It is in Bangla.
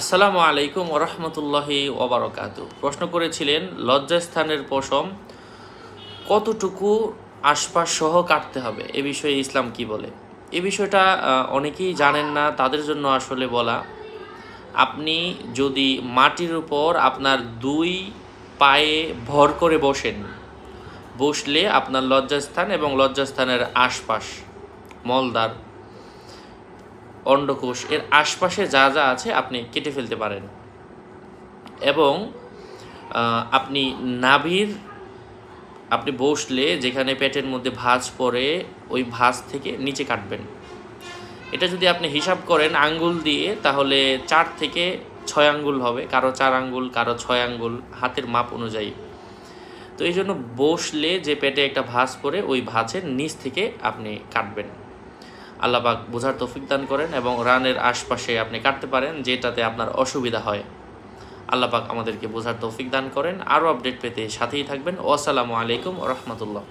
আসসালামু আলাইকুম ওরহমতুল্লাহি ওবরাকাতু। প্রশ্ন করেছিলেন লজ্জাস্থানের পশম কতটুকু আশপাশ সহ কাটতে হবে, এ বিষয়ে ইসলাম কি বলে। এই বিষয়টা অনেকেই জানেন না, তাদের জন্য আসলে বলা। আপনি যদি মাটির উপর আপনার দুই পায়ে ভর করে বসলে আপনার লজ্জাস্থান এবং লজ্জাস্থানের আশপাশ, মলদ্বার, অন্ডকোষ এর আশপাশে যা যা আছে আপনি কেটে ফেলতে পারেন। এবং আপনি নাভির, আপনি বসলে যেখানে পেটের মধ্যে ভাঁজ পড়ে ওই ভাঁজ থেকে নিচে কাটবেন। এটা যদি আপনি হিসাব করেন আঙ্গুল দিয়ে, তাহলে 4 থেকে 6 আঙ্গুল হবে, কারো 4 আঙ্গুল, কারো 6 আঙ্গুল, হাতের মাপ অনুযায়ী। তো এই জন্য বসলে যে পেটে একটা ভাঁজ পড়ে ওই ভাঁজের নিচ থেকে আপনি কাটবেন। আল্লাহ পাক বোঝার তৌফিক দান করেন এবং রানের আশপাশে আপনি কাটতে পারেন যেটাতে আপনার অসুবিধা হয়। আল্লাহ পাক আমাদেরকে বোঝার তৌফিক দান করেন। আরও আপডেট পেতে সাথেই থাকবেন। আসসালামু আলাইকুম ওয়া রাহমাতুল্লাহ।